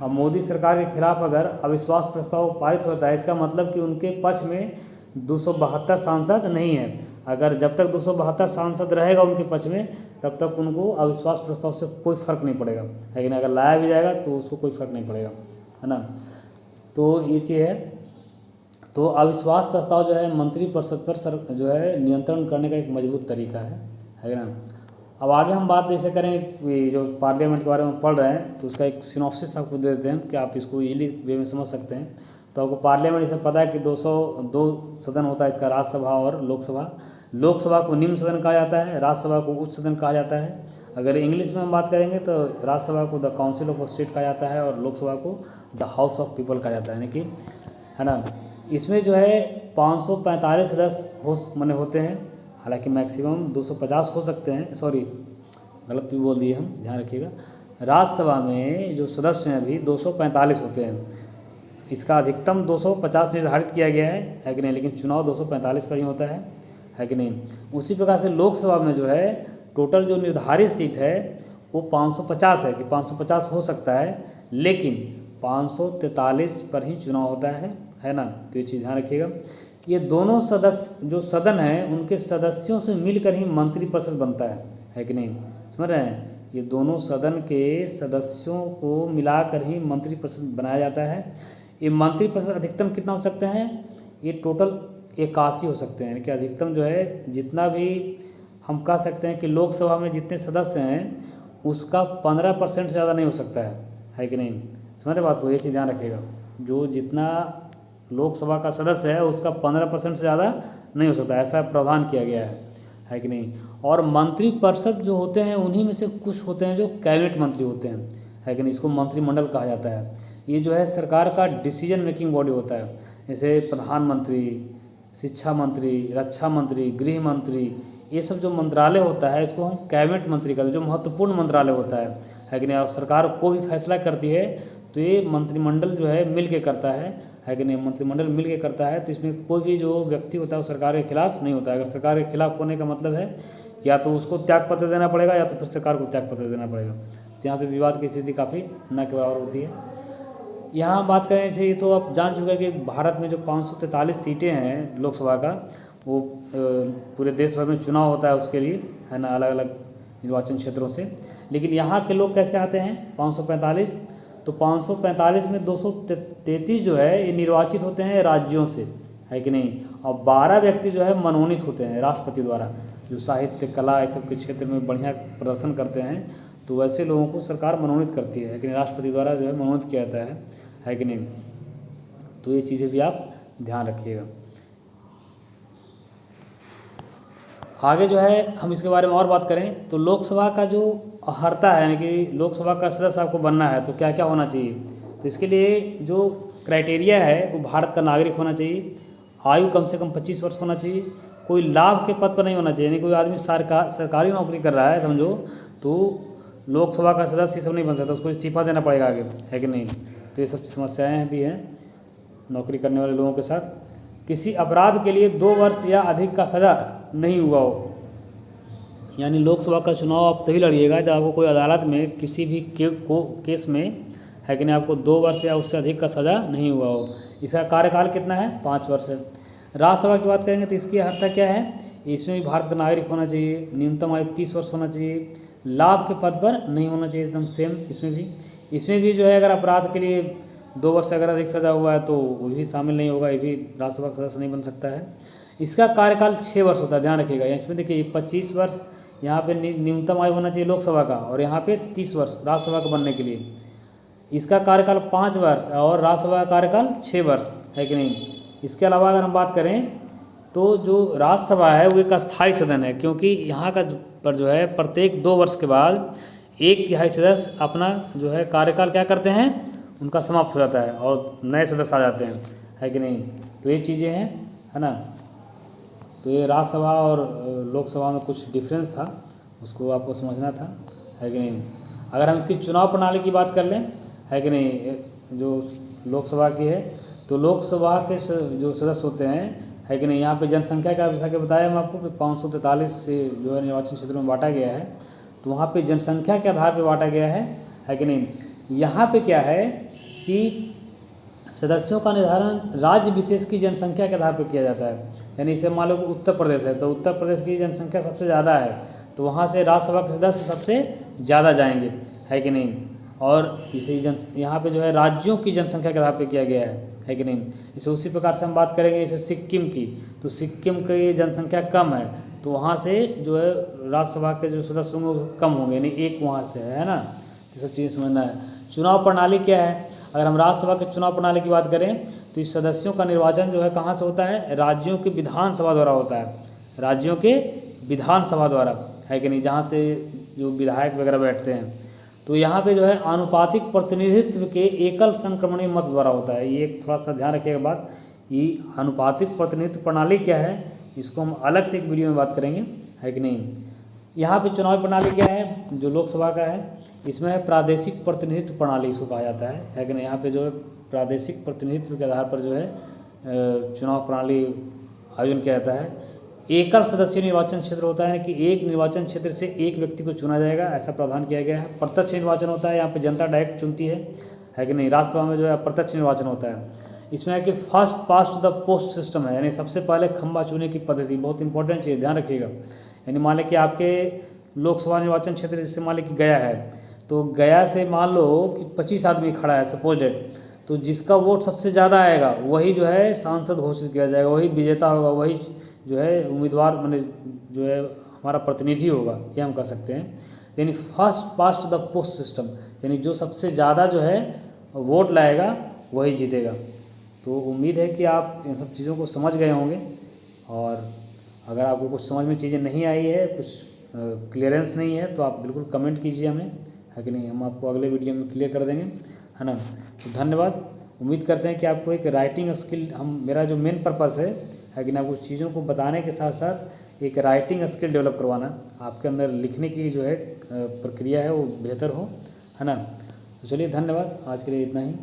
अब मोदी सरकार के खिलाफ अगर अविश्वास प्रस्ताव पारित होता है, इसका मतलब कि उनके पक्ष में 272 सांसद नहीं है। अगर जब तक 272 सांसद रहेगा उनके पक्ष में तब तक उनको अविश्वास प्रस्ताव से कोई फ़र्क नहीं पड़ेगा, है कि नहीं। अगर लाया भी जाएगा तो उसको कोई फ़र्क नहीं पड़ेगा, है ना। तो ये चीज़ है। तो अविश्वास प्रस्ताव जो है मंत्रिपरिषद पर जो है नियंत्रण करने का एक मजबूत तरीका है कि ना। अब आगे हम बात जैसे करें जो पार्लियामेंट के बारे में पढ़ रहे हैं तो उसका एक सिनॉप्सिस आपको दे देते हैं कि आप इसको इजीली वे में समझ सकते हैं। तो आपको पार्लियामेंट इसे पता है कि 202 सदन होता है इसका, राज्यसभा और लोकसभा। लोकसभा को निम्न सदन कहा जाता है, राज्यसभा को उच्च सदन कहा जाता है। अगर इंग्लिश में हम बात करेंगे तो राज्यसभा को द काउंसिल ऑफ स्टेट कहा जाता है और लोकसभा को द हाउस ऑफ पीपल कहा जाता है, यानी कि, है ना। इसमें जो है 545 सदस्य होते हैं, हालांकि मैक्सिमम 250 हो सकते हैं। सॉरी, गलत भी बोल दिए हम, ध्यान रखिएगा। राज्यसभा में जो सदस्य हैं अभी 245 होते हैं, इसका अधिकतम 250 निर्धारित किया गया है कि नहीं, लेकिन चुनाव 245 पर ही होता है कि नहीं। उसी प्रकार से लोकसभा में जो है टोटल जो निर्धारित सीट है वो 550 है कि 550 हो सकता है, लेकिन 543 पर ही चुनाव होता है ना। तो ये चीज़ ध्यान रखिएगा। ये दोनों सदस्य जो सदन है उनके सदस्यों से मिलकर ही मंत्रिपरिषद बनता है कि नहीं, समझ रहे हैं। ये दोनों सदन के सदस्यों को मिलाकर ही मंत्रिपरिषद बनाया जाता है। ये मंत्रिपरिषद अधिकतम कितना हो सकते हैं, ये टोटल 81 हो सकते हैं, यानी कि अधिकतम जो है जितना भी हम कह सकते हैं कि लोकसभा में जितने सदस्य हैं उसका 15% से ज़्यादा नहीं हो सकता है कि नहीं, समझ रहे बात को। ये चीज़ ध्यान रखिएगा, जो जितना लोकसभा का सदस्य है उसका 15% से ज़्यादा नहीं हो सकता, ऐसा प्रावधान किया गया है कि नहीं। और मंत्रिपरिषद जो होते हैं उन्हीं में से कुछ होते हैं जो कैबिनेट मंत्री होते हैं, है कि नहीं। इसको मंत्रिमंडल कहा जाता है। ये जो है सरकार का डिसीजन मेकिंग बॉडी होता है, जैसे प्रधानमंत्री, शिक्षा मंत्री, रक्षा मंत्री, गृह मंत्री, ये सब जो मंत्रालय होता है इसको हम कैबिनेट मंत्री कहते हैं, जो महत्वपूर्ण मंत्रालय होता है कि नहीं। और सरकार कोई भी फैसला करती है तो ये मंत्रिमंडल जो है मिल के करता है कि नहीं। मंत्रिमंडल मिल के करता है तो इसमें कोई भी जो व्यक्ति होता है वो सरकार के खिलाफ नहीं होता है। अगर सरकार के खिलाफ होने का मतलब है या तो उसको त्यागपत्र देना पड़ेगा या तो फिर सरकार को त्यागपत्र देना पड़ेगा। तो यहाँ पे विवाद की स्थिति काफ़ी न के बराबर होती है। यहाँ बात करें जैसे, तो आप जान चुके हैं कि भारत में जो 543 सीटें हैं लोकसभा का, वो पूरे देश भर में चुनाव होता है उसके लिए, है ना, अलग अलग निर्वाचन क्षेत्रों से। लेकिन यहाँ के लोग कैसे आते हैं 545, तो 545 में 233 जो है ये निर्वाचित होते हैं राज्यों से, है कि नहीं। और 12 व्यक्ति जो है मनोनीत होते हैं राष्ट्रपति द्वारा, जो साहित्य, कला, इस सब के क्षेत्र में बढ़िया प्रदर्शन करते हैं, तो वैसे लोगों को सरकार मनोनीत करती है कि नहीं, राष्ट्रपति द्वारा जो है मनोनीत किया जाता है कि नहीं। तो ये चीज़ें भी आप ध्यान रखिएगा। आगे जो है हम इसके बारे में और बात करें तो लोकसभा का जो अर्हता है, यानी कि लोकसभा का सदस्य आपको बनना है तो क्या क्या होना चाहिए। तो इसके लिए जो क्राइटेरिया है वो भारत का नागरिक होना चाहिए, आयु कम से कम 25 वर्ष होना चाहिए, कोई लाभ के पद पर नहीं होना चाहिए, यानी कोई आदमी सरकारी नौकरी कर रहा है समझो, तो लोकसभा का सदस्य सब नहीं बन सकता, उसको इस्तीफा देना पड़ेगा आगे, है कि नहीं। तो ये सब समस्याएँ भी हैं नौकरी करने वाले लोगों के साथ। किसी अपराध के लिए 2 वर्ष या अधिक का सज़ा नहीं हुआ हो, यानी लोकसभा का चुनाव आप तभी लड़िएगा जब आपको कोई अदालत में किसी भी केस में, है कि नहीं, आपको 2 वर्ष या उससे अधिक का सज़ा नहीं हुआ हो। इसका कार्यकाल कितना है, 5 वर्ष है। राज्यसभा की बात करेंगे तो इसकी अर्हता क्या है, इसमें भी भारत का नागरिक होना चाहिए, न्यूनतम आयु 30 वर्ष होना चाहिए, लाभ के पद पर नहीं होना चाहिए, एकदम सेम। इसमें भी जो है अगर अपराध के लिए 2 वर्ष से अगर अधिक सज़ा हुआ है तो वो भी शामिल नहीं होगा, ये भी राज्यसभा का सदस्य नहीं बन सकता है। इसका कार्यकाल 6 वर्ष होता है, ध्यान रखिएगा। इसमें देखिए 25 वर्ष यहाँ पे न्यूनतम आयु होना चाहिए लोकसभा का, और यहाँ पे 30 वर्ष राज्यसभा का बनने के लिए। इसका कार्यकाल 5 वर्ष और राज्यसभा का कार्यकाल 6 वर्ष, है कि नहीं। इसके अलावा अगर हम बात करें तो जो राज्यसभा है वो एक अस्थायी सदन है, क्योंकि यहाँ का पर जो है प्रत्येक 2 वर्ष के बाद 1/3 सदस्य अपना जो है कार्यकाल क्या करते हैं, उनका समाप्त हो जाता है और नए सदस्य आ जाते हैं, है कि नहीं। तो ये चीज़ें हैं, है ना। तो ये राज्यसभा और लोकसभा में कुछ डिफरेंस था, उसको आपको समझना था, है कि नहीं। अगर हम इसकी चुनाव प्रणाली की बात कर लें, है कि नहीं, जो लोकसभा की है, तो लोकसभा के जो सदस्य होते हैं, है कि नहीं, यहाँ पे जनसंख्या का जैसा कि बताया हम आपको कि 543 से जो है निर्वाचन क्षेत्रों में बांटा गया है, तो वहाँ पे जनसंख्या के आधार पर बांटा गया है कि नहीं। यहाँ पे क्या है कि सदस्यों का निर्धारण राज्य विशेष की जनसंख्या के आधार पर किया जाता है। यानी इसे मान लो उत्तर प्रदेश है, तो उत्तर प्रदेश की जनसंख्या सबसे ज़्यादा है, तो वहाँ से राज्यसभा के सदस्य सबसे ज़्यादा जाएंगे, है कि नहीं। और इसे यहाँ पे जो है राज्यों की जनसंख्या के आधार पर किया गया है कि नहीं। इसे उसी प्रकार से हम बात करेंगे जैसे सिक्किम की, तो सिक्किम की जनसंख्या कम है, तो वहाँ से जो है राज्यसभा के जो सदस्य होंगे वो कम होंगे, यानी एक वहाँ से है ना। ये सब चीज़ समझना है। चुनाव प्रणाली क्या है, अगर हम राज्यसभा के चुनाव प्रणाली की बात करें तो इस सदस्यों का निर्वाचन जो है कहाँ से होता है, राज्यों के विधानसभा द्वारा होता है, राज्यों के विधानसभा द्वारा, है कि नहीं, जहाँ से जो विधायक वगैरह बैठते हैं। तो यहाँ पे जो है आनुपातिक प्रतिनिधित्व के एकल संक्रमणीय मत द्वारा होता है। ये थोड़ा सा ध्यान रखिएगा बात, ये अनुपातिक प्रतिनिधित्व प्रणाली क्या है, इसको हम अलग से एक वीडियो में बात करेंगे, है कि नहीं। यहाँ पे चुनाव प्रणाली क्या है जो लोकसभा का है, इसमें प्रादेशिक प्रतिनिधित्व प्रणाली इसको कहा जाता है कि नहीं। यहाँ पे जो है प्रादेशिक प्रतिनिधित्व के आधार पर जो है चुनाव प्रणाली आयोजन किया जाता है। एकल सदस्यीय निर्वाचन क्षेत्र होता है कि एक निर्वाचन क्षेत्र से एक व्यक्ति को चुना जाएगा, ऐसा प्रावधान किया गया है। प्रत्यक्ष निर्वाचन होता है, यहाँ पे जनता डायरेक्ट चुनती है कि नहीं। राज्यसभा में जो है प्रत्यक्ष निर्वाचन होता है। इसमें है कि first past the post system है, यानी सबसे पहले खंबा चुने की पद्धति, बहुत इंपॉर्टेंट चीज़, ध्यान रखिएगा। यानी मान लें कि आपके लोकसभा निर्वाचन क्षेत्र जैसे मान लें कि गया है, तो गया से मान लो कि 25 आदमी खड़ा है सपोज डेट, तो जिसका वोट सबसे ज़्यादा आएगा वही जो है सांसद घोषित किया जाएगा, वही विजेता होगा, वही जो है उम्मीदवार माने जो है हमारा प्रतिनिधि होगा, ये हम कह सकते हैं। यानी first past the post system, यानी जो सबसे ज़्यादा जो है वोट लाएगा वही जीतेगा। तो उम्मीद है कि आप इन सब चीज़ों को समझ गए होंगे, और अगर आपको कुछ समझ में चीज़ें नहीं आई है, कुछ क्लियरेंस नहीं है, तो आप बिल्कुल कमेंट कीजिए हमें, है कि नहीं। हम आपको अगले वीडियो में क्लियर कर देंगे, है ना। तो धन्यवाद। उम्मीद करते हैं कि आपको एक राइटिंग स्किल, मेरा जो मेन पर्पस है कि ना, आपको चीज़ों को बताने के साथ साथ एक राइटिंग स्किल डेवलप करवाना, आपके अंदर लिखने की जो है प्रक्रिया है वो बेहतर हो, है ना। तो चलिए धन्यवाद, आज के लिए इतना ही।